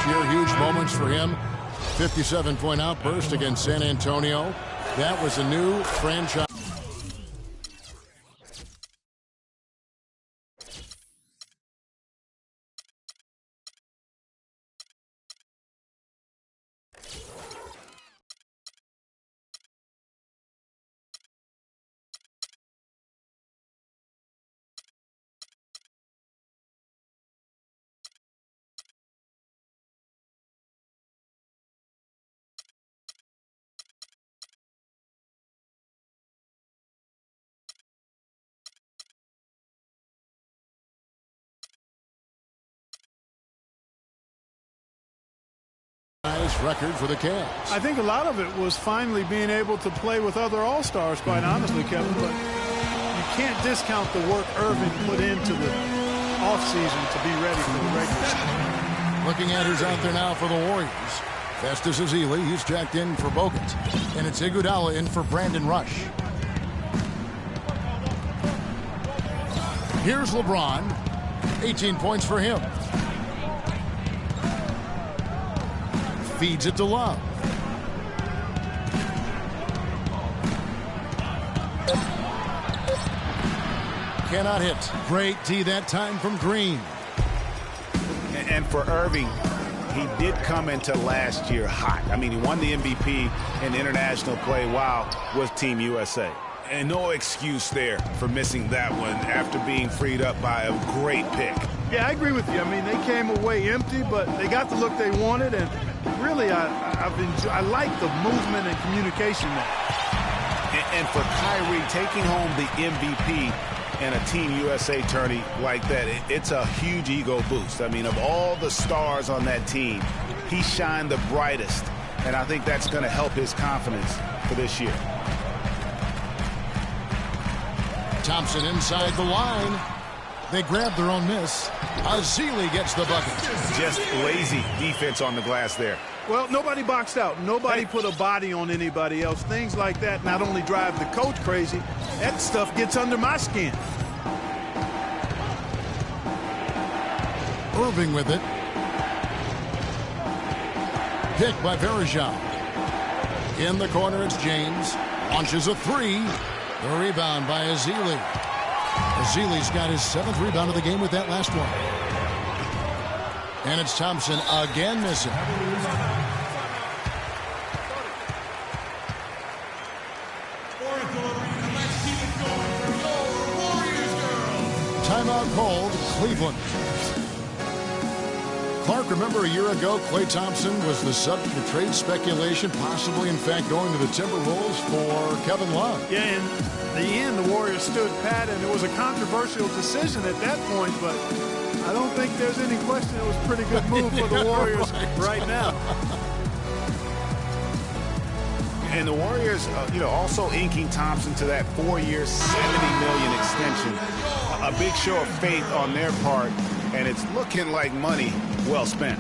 last year. Huge moments for him. 57-point outburst against San Antonio. That was a new franchise. Record for the Cavs. I think a lot of it was finally being able to play with other all-stars, quite honestly, Kevin. But you can't discount the work Irving put into the offseason to be ready for the regular season. Looking at who's out there now for the Warriors. Festus Ezeli, he's jacked in for Bogut. And it's Iguodala in for Brandon Rush. Here's LeBron. 18 points for him. Feeds it to Love. Cannot hit. Great D that time from Green. And for Irving, he did come into last year hot. I mean, he won the MVP in international play while with Team USA. And no excuse there for missing that one after being freed up by a great pick. Yeah, I agree with you. I mean, they came away empty, but they got the look they wanted, and really, I like the movement and communication there. And for Kyrie, taking home the MVP and a Team USA tourney like that, it's a huge ego boost. I mean, of all the stars on that team, he shined the brightest, and I think that's going to help his confidence for this year. Thompson inside the line. They grab their own miss. Ezeli gets the bucket. Just lazy defense on the glass there. Well, nobody boxed out. Nobody put a body on anybody else. Things like that not only drive the coach crazy, that stuff gets under my skin. Irving with it. Picked by Verejao. In the corner, it's James. Launches a three. The rebound by Ezeli. Ezeli's got his 7th rebound of the game with that last one. And it's Thompson again missing. Timeout called, Cleveland. Clark, remember a year ago, Klay Thompson was the subject of trade speculation, possibly, in fact, going to the Timberwolves for Kevin Love. Yeah, in the end, the Warriors stood pat, and it was a controversial decision at that point, but I don't think there's any question it was a pretty good move for the Warriors right now. And the Warriors, also inking Thompson to that 4-year, $70 million extension. A big show of faith on their part, and it's looking like money well spent.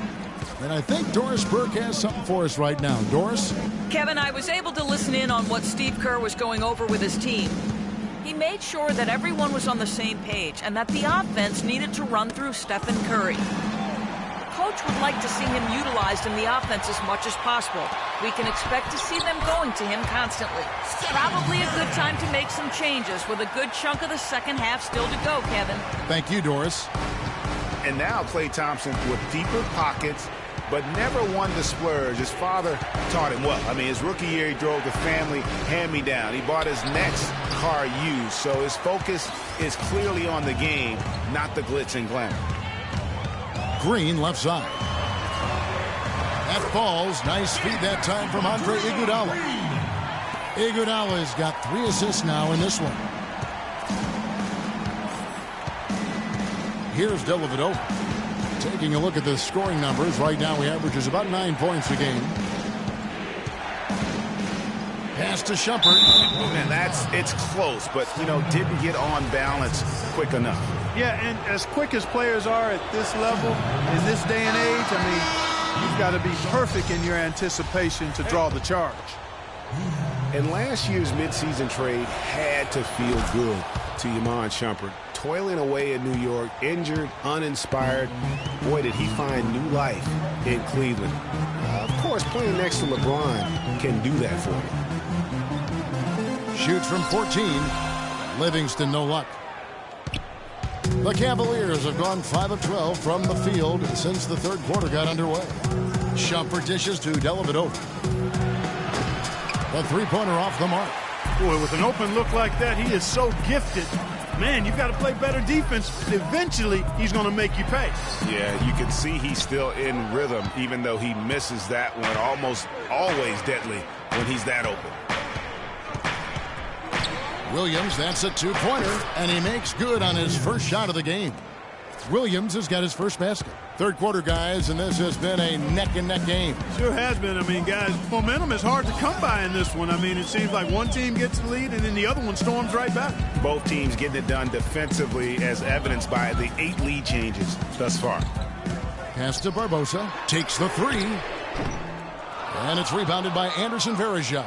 And I think Doris Burke has something for us right now. Doris? Kevin, I was able to listen in on what Steve Kerr was going over with his team. He made sure that everyone was on the same page and that the offense needed to run through Stephen Curry. The coach would like to see him utilized in the offense as much as possible. We can expect to see them going to him constantly. Probably a good time to make some changes with a good chunk of the second half still to go, Kevin. Thank you, Doris. And now Klay Thompson with deeper pockets, but never one to splurge. His father taught him well. I mean, his rookie year, he drove the family hand-me-down. He bought his next car used, so his focus is clearly on the game, not the glitz and glamour. Green left side. That falls. Nice feed that time from Andre Iguodala. Iguodala's got 3 assists now in this one. Here's Dellavedova. Taking a look at the scoring numbers. Right now he averages about 9 points a game. Pass to Shumpert. And it's close, but, didn't get on balance quick enough. Yeah, and as quick as players are at this level, in this day and age, I mean, you've got to be perfect in your anticipation to draw the charge. And last year's midseason trade had to feel good to Iman Shumpert. Toiling away in New York, injured, uninspired. Boy, did he find new life in Cleveland. Of course, playing next to LeBron can do that for you. Shoots from 14. Livingston, no luck. The Cavaliers have gone 5 of 12 from the field since the third quarter got underway. Shumpert dishes to Dellavedova. The three-pointer off the mark. Boy, with an open look like that, he is so gifted. Man, you've got to play better defense. Eventually, he's going to make you pay. Yeah, you can see he's still in rhythm, even though he misses that one almost always deadly when he's that open. Williams, that's a two-pointer, and he makes good on his first shot of the game. Williams has got his first basket. Third quarter, guys, and this has been a neck-and-neck game. Sure has been. I mean, guys, momentum is hard to come by in this one. I mean, it seems like one team gets the lead, and then the other one storms right back. Both teams getting it done defensively, as evidenced by the 8 lead changes thus far. Pass to Barbosa. Takes the three. And it's rebounded by Anderson Varejao.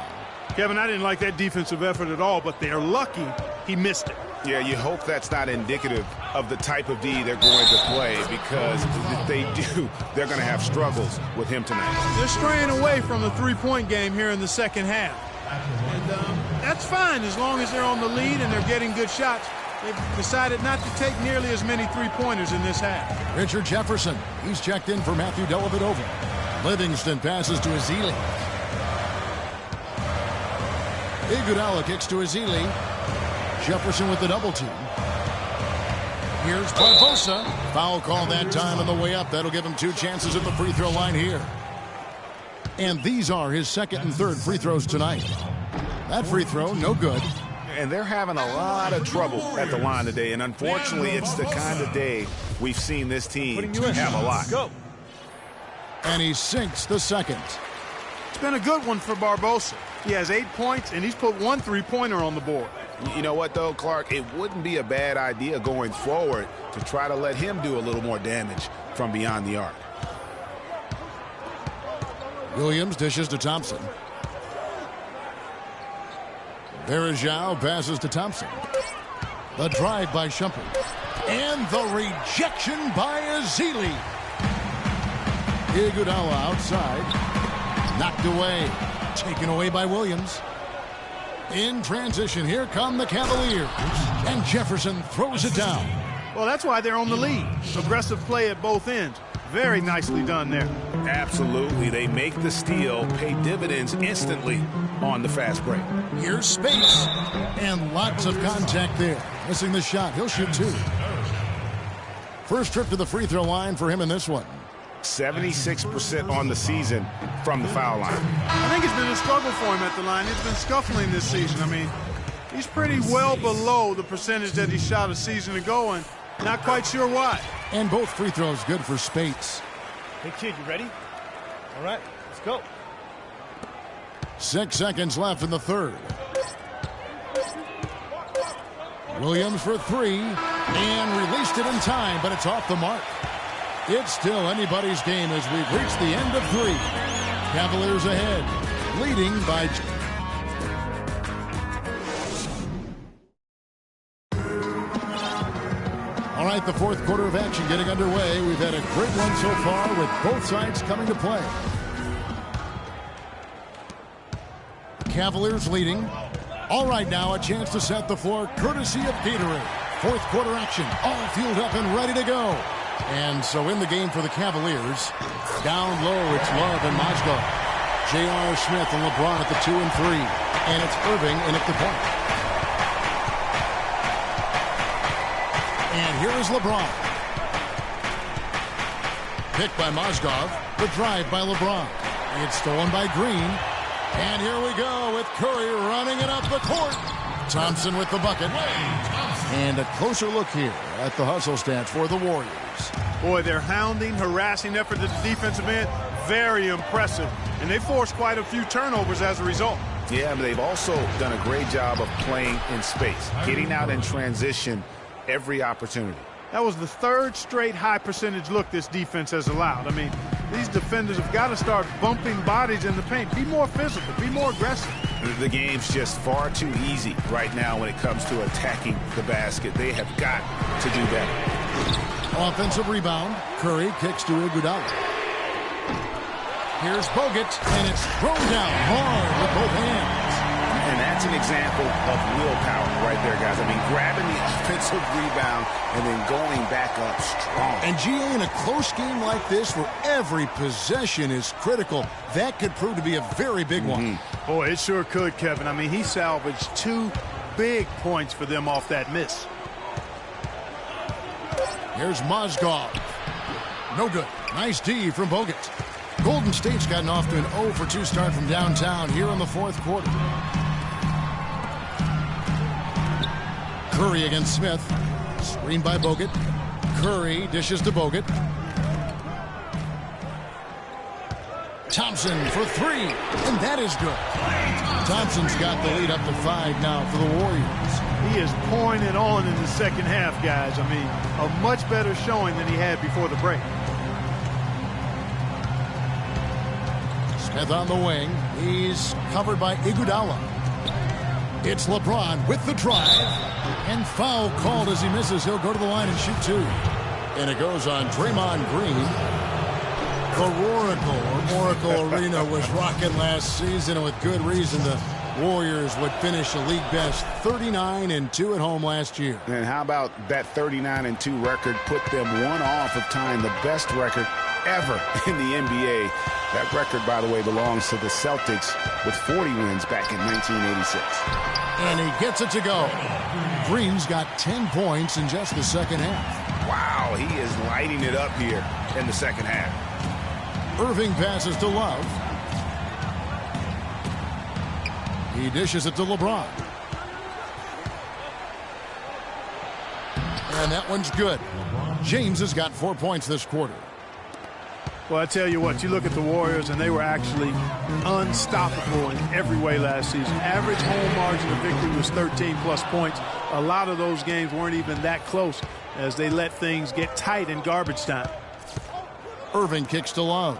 Kevin, I didn't like that defensive effort at all, but they're lucky he missed it. Yeah, you hope that's not indicative of the type of D they're going to play, because if they do, they're going to have struggles with him tonight. They're straying away from the three-point game here in the second half. And that's fine as long as they're on the lead and they're getting good shots. They've decided not to take nearly as many three-pointers in this half. Richard Jefferson, he's checked in for Matthew Dellavedova. Livingston passes to Ezeli. Iguodala kicks to Ezeli. Jefferson with the double team. Here's Barbosa. Foul call that time on the way up. That'll give him 2 chances at the free throw line here. And these are his second and third free throws tonight. That free throw, no good. And they're having a lot of trouble at the line today. And unfortunately, it's the kind of day we've seen this team have a lot. Go. And he sinks the second. It's been a good one for Barbosa. He has 8 points, and he's put 1 three-pointer on the board. You know what, though, Clark? It wouldn't be a bad idea going forward to try to let him do a little more damage from beyond the arc. Williams dishes to Thompson. Varejao passes to Thompson. The drive by Shumpert. And the rejection by Ezeli. Iguodala outside. Knocked away. Taken away by Williams. In transition, here come the Cavaliers. And Jefferson throws it down. Well, that's why they're on the lead. Aggressive play at both ends. Very nicely done there. Absolutely. They make the steal, pay dividends instantly on the fast break. Here's space. And lots of contact there. Missing the shot. He'll shoot 2. First trip to the free throw line for him in this one. 76% on the season from the foul line. I think it's been a struggle for him at the line. He's been scuffling this season. I mean, he's pretty well below the percentage that he shot a season ago, and not quite sure why. And both free throws good for Spates. Hey, kid, you ready? All right, let's go. 6 seconds left in the third. Williams for 3, and released it in time, but it's off the mark. It's still anybody's game as we've reached the end of 3. Cavaliers ahead, leading by... All right, the fourth quarter of action getting underway. We've had a great one so far with both sides coming to play. Cavaliers leading. All right, now a chance to set the floor courtesy of Gatorade. Fourth quarter action, all fueled up and ready to go. And so in the game for the Cavaliers, down low, it's Love and Mozgov. J.R. Smith and LeBron at the 2 and 3. And it's Irving in at the point. And here is LeBron. Picked by Mozgov. The drive by LeBron. It's stolen by Green. And here we go with Curry running it up the court. Thompson with the bucket. And a closer look here at the hustle stats for the Warriors. Boy, their hounding, harassing effort at the defensive end, very impressive. And they forced quite a few turnovers as a result. Yeah, but they've also done a great job of playing in space, getting out in transition every opportunity. That was the 3rd straight high percentage look this defense has allowed. I mean, these defenders have got to start bumping bodies in the paint. Be more physical. Be more aggressive. The game's just far too easy right now when it comes to attacking the basket. They have got to do better. Offensive rebound. Curry kicks to Iguodala. Here's Bogut, and it's thrown down hard with both hands. And that's an example of willpower right there, guys. I mean, grabbing the offensive rebound and then going back up strong. And GA, in a close game like this where every possession is critical, that could prove to be a very big one. Boy, it sure could, Kevin. I mean, he salvaged 2 big points for them off that miss. Here's Mozgov. No good. Nice D from Bogut. Golden State's gotten off to an 0-for-2 start from downtown here in the fourth quarter. Curry against Smith. Screen by Bogut. Curry dishes to Bogut. Thompson for 3, and that is good. Thompson's got the lead up to 5 now for the Warriors. He is pouring it on in the second half, guys. I mean, a much better showing than he had before the break. Smith on the wing. He's covered by Iguodala. It's LeBron with the drive. And foul called as he misses. He'll go to the line and shoot 2. And it goes on Draymond Green. The Oracle Arena was rocking last season, and with good reason. The Warriors would finish a league best 39-2 at home last year. And how about that 39-2 record put them one off of tying the best record ever in the NBA. That record, by the way, belongs to the Celtics with 40 wins back in 1986. And he gets it to go. Green's got 10 points in just the second half. Wow, he is lighting it up here in the second half. Irving passes to Love. He dishes it to LeBron. And that one's good. James has got 4 points this quarter. Well, I tell you what, you look at the Warriors, and they were actually unstoppable in every way last season. Average home margin of victory was 13-plus points. A lot of those games weren't even that close as they let things get tight in garbage time. Irving kicks to Love.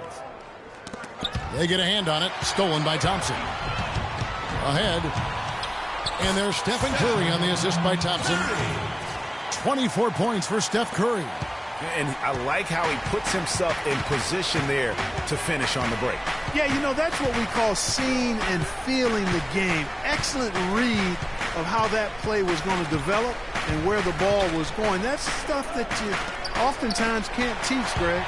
They get a hand on it. Stolen by Thompson. Ahead. And there's Stephen Curry on the assist by Thompson. 24 points for Steph Curry. And I like how he puts himself in position there to finish on the break. Yeah, you know, that's what we call seeing and feeling the game. Excellent read of how that play was going to develop and where the ball was going. That's stuff that you oftentimes can't teach, Greg.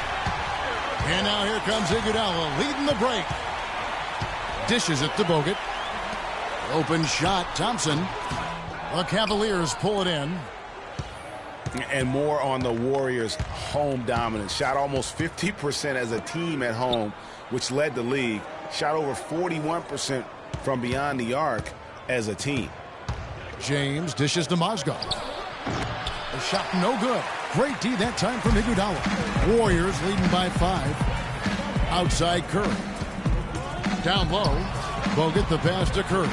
And now here comes Iguodala leading the break. Dishes it to Bogut. Open shot, Thompson. The Cavaliers pull it in. And more on the Warriors' home dominance. Shot almost 50% as a team at home, which led the league. Shot over 41% from beyond the arc as a team. James dishes to Mozgov. The shot no good. Great D that time from Iguodala. Warriors leading by 5. Outside Curry. Down low. Bogut the pass to Curry.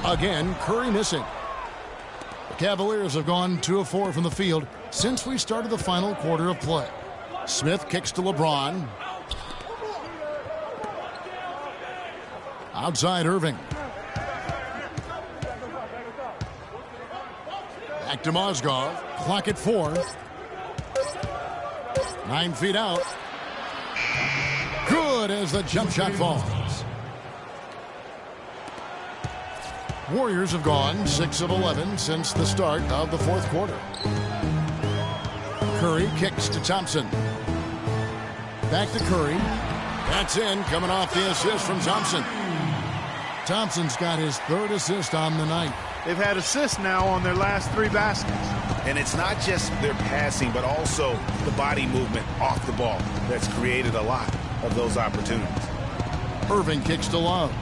Again, Curry missing. Cavaliers have gone 2 of 4 from the field since we started the final quarter of play. Smith kicks to LeBron. Outside Irving. Back to Mozgov. Clock at 4. 9 feet out. Good as the jump shot falls. Warriors have gone 6 of 11 since the start of the fourth quarter. Curry kicks to Thompson. Back to Curry. That's in, coming off the assist from Thompson. Thompson's got his 3rd assist on the night. They've had assists now on their last 3 baskets. And it's not just their passing, but also the body movement off the ball that's created a lot of those opportunities. Irving kicks to Love.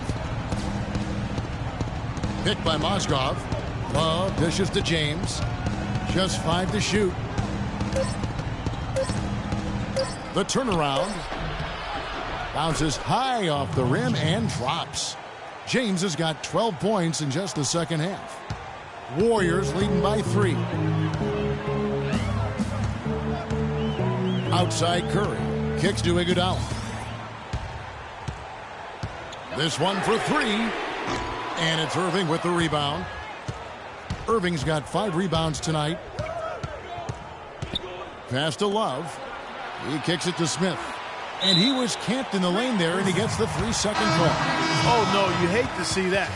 Picked by Mozgov. Love dishes to James. Just 5 to shoot. The turnaround. Bounces high off the rim and drops. James has got 12 points in just the second half. Warriors leading by 3. Outside Curry. Kicks to Iguodala. This one for 3. And it's Irving with the rebound. Irving's got 5 rebounds tonight. Pass to Love. He kicks it to Smith. And he was camped in the lane there, and he gets the 3-second call. Oh, no, you hate to see that.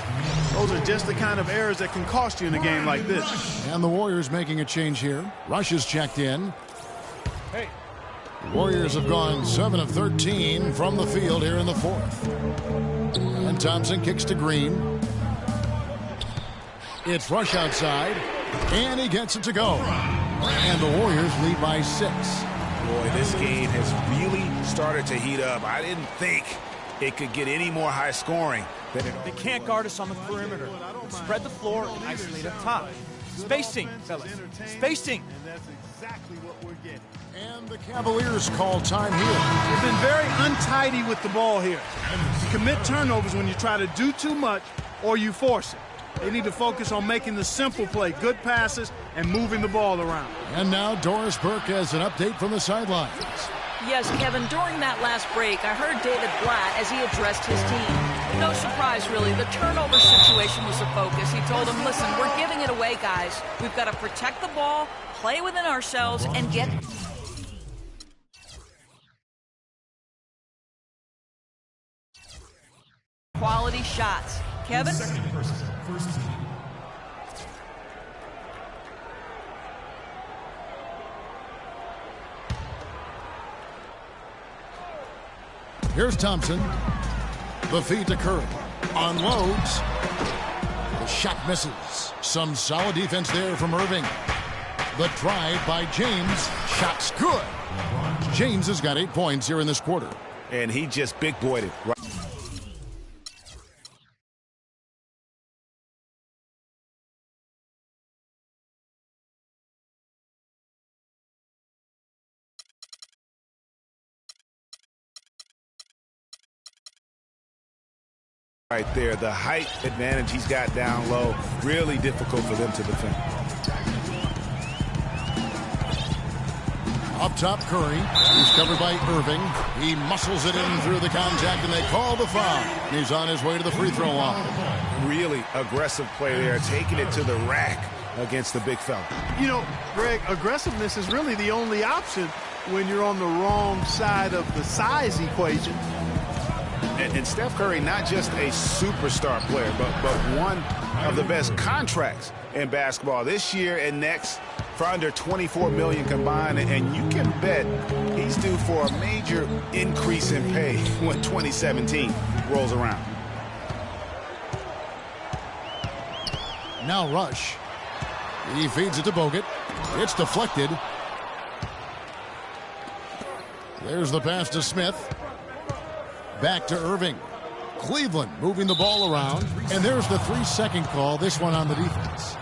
Those are just the kind of errors that can cost you in a game like this. And the Warriors making a change here. Rush is checked in. Hey. Warriors have gone 7 of 13 from the field here in the fourth. And Thompson kicks to Green. It's Rush outside, and he gets it to go. And the Warriors lead by 6. Boy, this game has really started to heat up. I didn't think it could get any more high scoring than it. They can't guard us on the perimeter. Spread the floor and isolate up top. Spacing, fellas. Spacing. And that's exactly what we're getting. And the Cavaliers call time here. They've been very untidy with the ball here. You commit turnovers when you try to do too much or you force it. They need to focus on making the simple play, good passes, and moving the ball around. And now Doris Burke has an update from the sidelines. Yes, Kevin, during that last break, I heard David Blatt as he addressed his team. No surprise, really. The turnover situation was the focus. He told them, listen, we're giving it away, guys. We've got to protect the ball, play within ourselves, and get... quality shots. Kevin? Here's Thompson. The feed to Curry. Unloads. The shot misses. Some solid defense there from Irving. The drive by James. Shot's good. James has got 8 points here in this quarter. And he just big-boyed it. Right there, the height advantage he's got down low, really difficult for them to defend. Up top, Curry. He's covered by Irving. He muscles it in through the contact, and they call the foul. He's on his way to the free throw line. Really aggressive play there, taking it to the rack against the big fella. You know, Greg, aggressiveness is really the only option when you're on the wrong side of the size equation. And Steph Curry, not just a superstar player, but one of the best contracts in basketball this year and next for under $24 million combined. And you can bet he's due for a major increase in pay when 2017 rolls around. Now Rush. He feeds it to Bogut. It's deflected. There's the pass to Smith. Back to Irving. Cleveland moving the ball around. And there's the 3-second call, this one on the defense.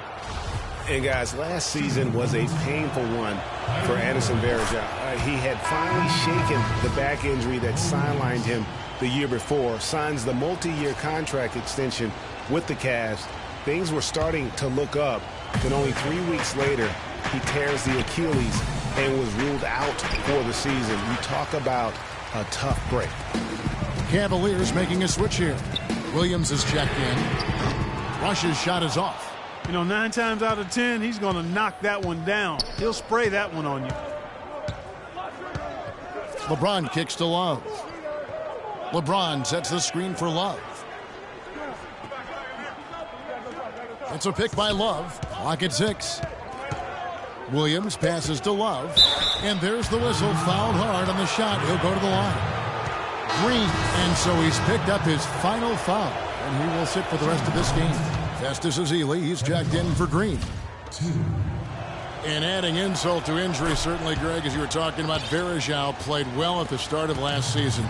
And guys, last season was a painful one for Anderson Varejao. He had finally shaken the back injury that sidelined him the year before, signs the multi-year contract extension with the Cavs. Things were starting to look up. Then only 3 weeks later, he tears the Achilles and was ruled out for the season. You talk about a tough break. Cavaliers making a switch here. Williams is checked in. Rush's shot is off. You know, 9 times out of 10, he's going to knock that one down. He'll spray that one on you. LeBron kicks to Love. LeBron sets the screen for Love. It's a pick by Love. Clock at 6. Williams passes to Love. And there's the whistle. Fouled hard on the shot. He'll go to the line. Green, and so he's picked up his final foul, and he will sit for the rest of this game. Festus Ezeli, he's checked in for Green. And adding insult to injury, certainly, Greg, as you were talking about, Varejao played well at the start of last season.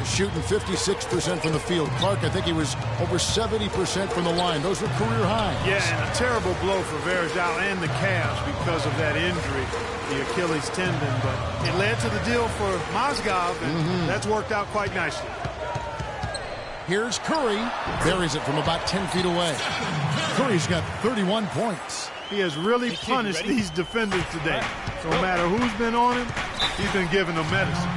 Shooting 56% from the field. Clark, I think he was over 70% from the line. Those were career highs. Yeah, and a terrible blow for Varejao and the Cavs because of that injury, the Achilles tendon. But it led to the deal for Mozgov, and that's worked out quite nicely. Here's Curry. Buries it from about 10 feet away. Curry's got 31 points. He has really punished these defenders today. So no matter who's been on him, he's been giving them medicine.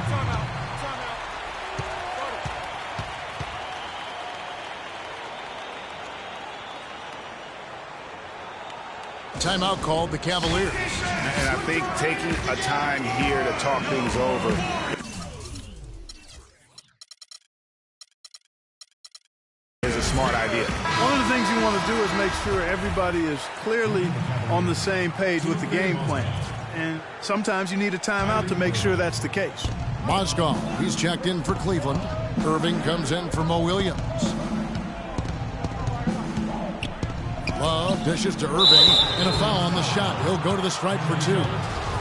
Timeout called the Cavaliers. And I think taking a time here to talk things over. things you want to do is make sure everybody is clearly on the same page with the game plan. And sometimes you need a timeout to make sure that's the case. Mozgov, he's checked in for Cleveland. Irving comes in for Mo Williams. Love dishes to Irving, and a foul on the shot. He'll go to the stripe for 2.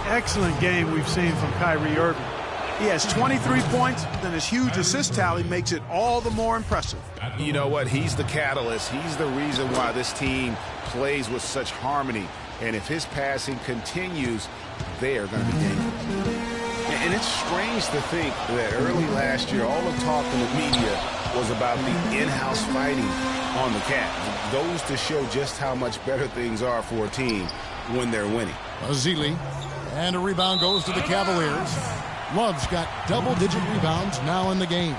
Excellent game we've seen from Kyrie Irving. He has 23 points, then his huge assist tally makes it all the more impressive. You know what? He's the catalyst. He's the reason why this team plays with such harmony. And if his passing continues, they are going to be dangerous. And it's strange to think that early last year, all the talk in the media was about the in-house fighting on the Cavs. It goes to show just how much better things are for a team when they're winning. Azili, and a rebound goes to the Cavaliers. Love's got double-digit rebounds now in the game.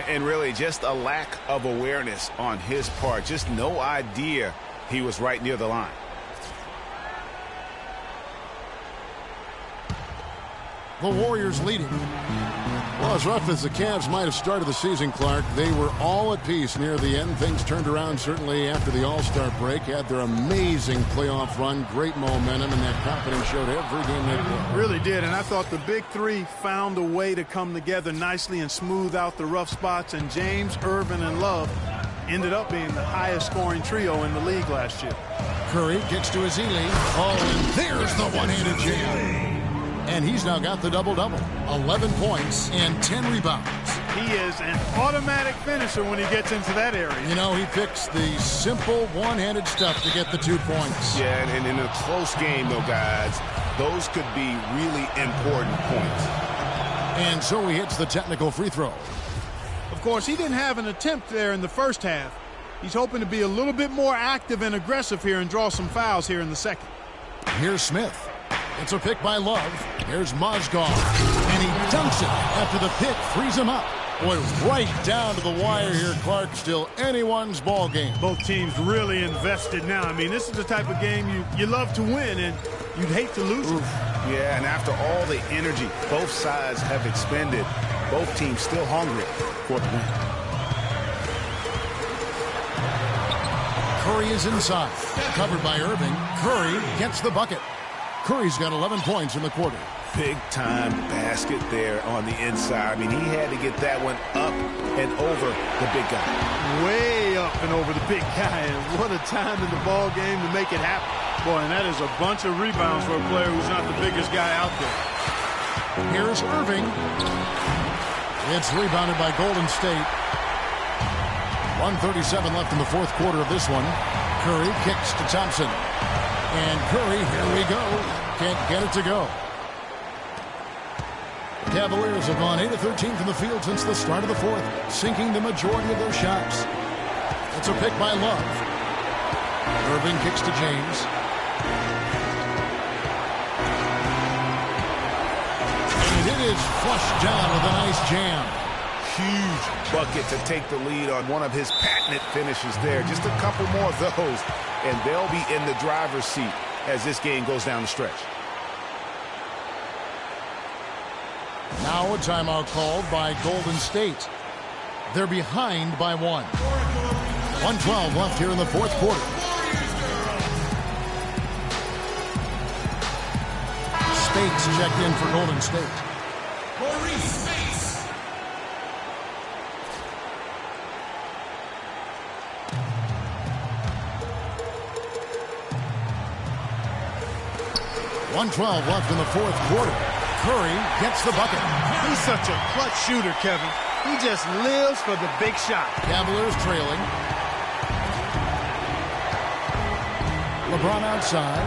And really just a lack of awareness on his part. Just no idea he was right near the line. The Warriors leading. Well, as rough as the Cavs might have started the season, Clark, they were all at peace near the end. Things turned around certainly after the All-Star break. Had their amazing playoff run, great momentum, and that confidence showed every game they played. Really did, and I thought the big three found a way to come together nicely and smooth out the rough spots, and James, Irvin, and Love ended up being the highest scoring trio in the league last year. Curry gets to Azili. Oh, and there's the one-handed jam. And he's now got the double-double. 11 points and 10 rebounds. He is an automatic finisher when he gets into that area. You know, he picks the simple one-handed stuff to get the 2 points. Yeah, and in a close game, though, guys, those could be really important points. And so he hits the technical free throw. Of course, he didn't have an attempt there in the first half. He's hoping to be a little bit more active and aggressive here and draw some fouls here in the second. Here's Smith. It's a pick by Love. Here's Mozgov. And he dunks it after the pick frees him up. Boy, right down to the wire here, Clark. Still anyone's ball game. Both teams really invested now. I mean, this is the type of game you love to win, and you'd hate to lose it. Yeah, and after all the energy both sides have expended, both teams still hungry for the win. Curry is inside. Covered by Irving. Curry gets the bucket. Curry's got 11 points in the quarter. Big-time basket there on the inside. I mean, he had to get that one up and over the big guy. Way up and over the big guy. And what a time in the ball game to make it happen. Boy, and that is a bunch of rebounds for a player who's not the biggest guy out there. Here's Irving. It's rebounded by Golden State. 1:37 left in the fourth quarter of this one. Curry kicks to Thompson. And Curry, here we go. Can't get it to go. The Cavaliers have gone 8 of 13 from the field since the start of the fourth, sinking the majority of their shots. It's a pick by Love. Irving kicks to James. And it is flushed down with a nice jam. Huge bucket to take the lead on one of his patented finishes there. Just a couple more of those, and they'll be in the driver's seat as this game goes down the stretch. Now a timeout called by Golden State. They're behind by 1. 1:12 left here in the fourth quarter. Spates checked in for Golden State. Spates. 1:12 left in the fourth quarter. Curry gets the bucket. He's such a clutch shooter, Kevin. He just lives for the big shot. Cavaliers trailing. LeBron outside.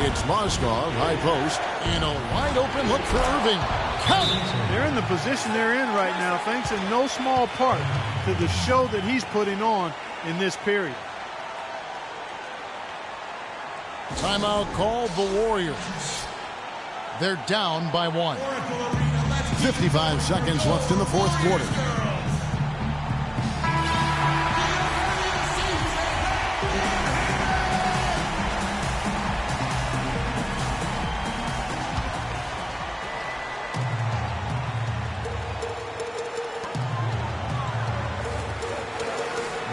It's Mozgov, high post, and a wide open look for Irving. Count it! They're in the position they're in right now, thanks in no small part to the show that he's putting on in this period. Timeout called the Warriors. They're down by 1. 55 seconds left in the fourth quarter.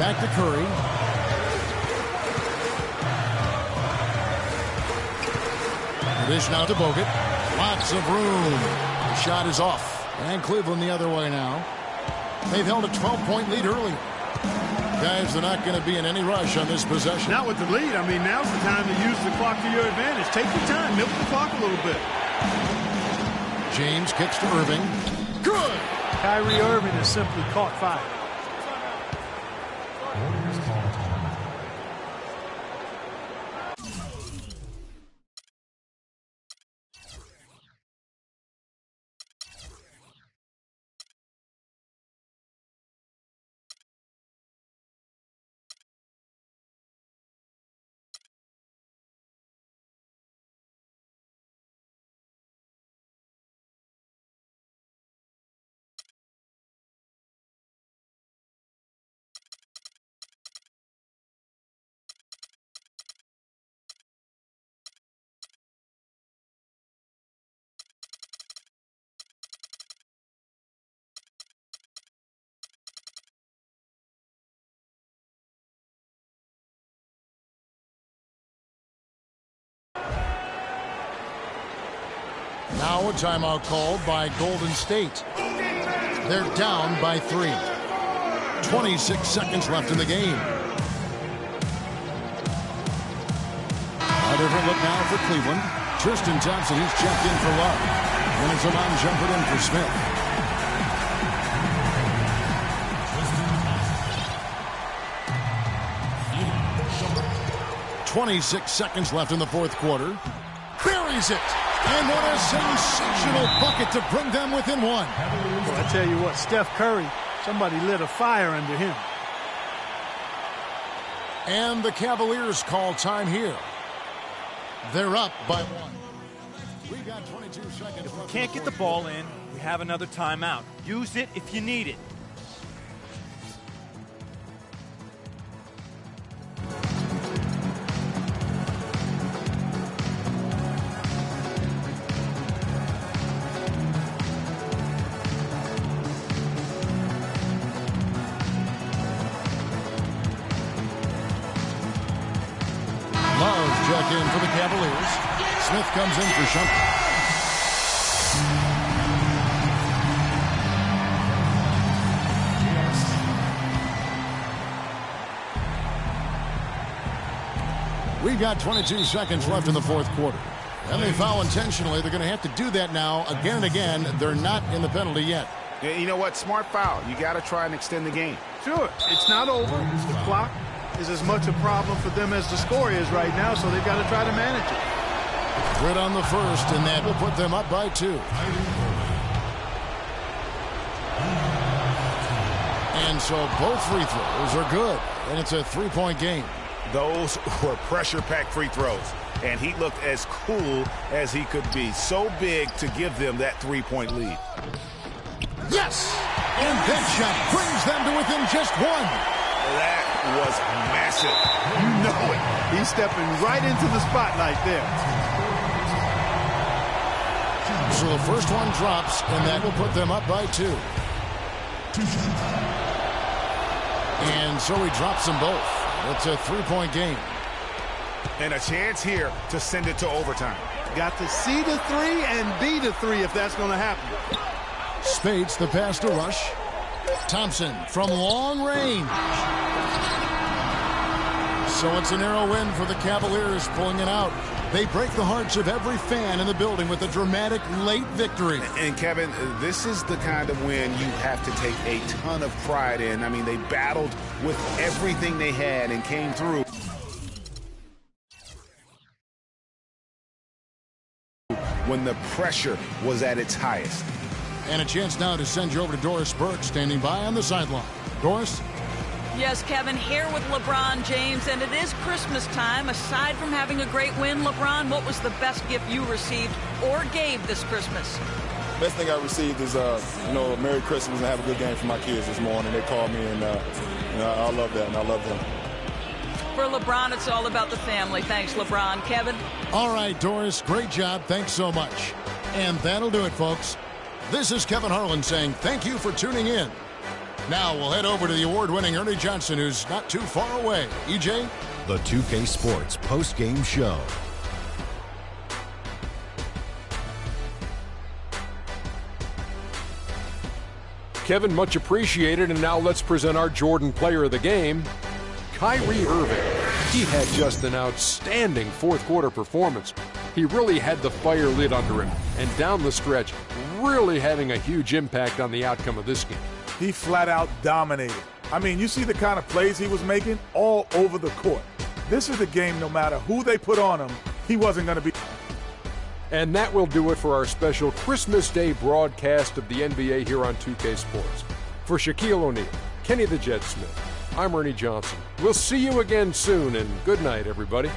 Back to Curry. The dish now to Bogut. Lots of room. The shot is off. And Cleveland the other way now. They've held a 12-point lead early. Guys, they're not going to be in any rush on this possession. Not with the lead. I mean, now's the time to use the clock to your advantage. Take your time. Milk the clock a little bit. James kicks to Irving. Good! Kyrie Irving has simply caught fire. Now a timeout called by Golden State. They're down by 3. 26 seconds left in the game. A different look now for Cleveland. Tristan Thompson, he's checked in for Love. And it's a non-jumper in for Smith. .26 seconds left in the fourth quarter. Buries it. And what a sensational bucket to bring them within 1. Well, I tell you what, Steph Curry, somebody lit a fire under him. And the Cavaliers call time here. They're up by 1. We got 22 seconds. If we can't get the ball in, we have another timeout. Use it if you need it. Check in for the Cavaliers. Smith comes in for Shumpert. We've got 22 seconds left in the fourth quarter. And they foul intentionally. They're going to have to do that now again and again. They're not in the penalty yet. Yeah, you know what? Smart foul. You got to try and extend the game. Sure. It's not over. The clock is as much a problem for them as the score is right now, so they've got to try to manage it. Good on the first, and that will put them up by 2. And so both free throws are good, and it's a 3-point game. Those were pressure-packed free throws, and he looked as cool as he could be. So big to give them that 3-point lead. Yes! And that shot brings them to within just 1. That was massive. You know it. He's stepping right into the spotlight there. So the first one drops, and that will put them up by 2. And so he drops them both. It's a 3-point game. And a chance here to send it to overtime. Got to see the 3 and be the 3 if that's going to happen. Spates the pass to Rush. Thompson from long range. So it's a narrow win for the Cavaliers, pulling it out. They break the hearts of every fan in the building with a dramatic late victory. And Kevin, this is the kind of win you have to take a ton of pride in. I mean, they battled with everything they had and came through. When the pressure was at its highest. And a chance now to send you over to Doris Burke, standing by on the sideline. Doris? Yes, Kevin, here with LeBron James, and it is Christmas time. Aside from having a great win, LeBron, what was the best gift you received or gave this Christmas? Best thing I received is, Merry Christmas and have a good game for my kids this morning. They called me, and I love that, and I love them. For LeBron, it's all about the family. Thanks, LeBron. Kevin? All right, Doris, great job. Thanks so much. And that'll do it, folks. This is Kevin Harlan saying thank you for tuning in. Now we'll head over to the award-winning Ernie Johnson, who's not too far away. EJ? The 2K Sports post-game show. Kevin, much appreciated, and now let's present our Jordan Player of the Game, Kyrie Irving. He had just an outstanding fourth-quarter performance. He really had the fire lit under him, and down the stretch, really having a huge impact on the outcome of this game. He flat out dominated. I mean, you see the kind of plays he was making all over the court. This is the game, no matter who they put on him, he wasn't going to be. And that will do it for our special Christmas Day broadcast of the NBA here on 2K Sports. For Shaquille O'Neal, Kenny the Jet Smith, I'm Ernie Johnson. We'll see you again soon, and good night, everybody.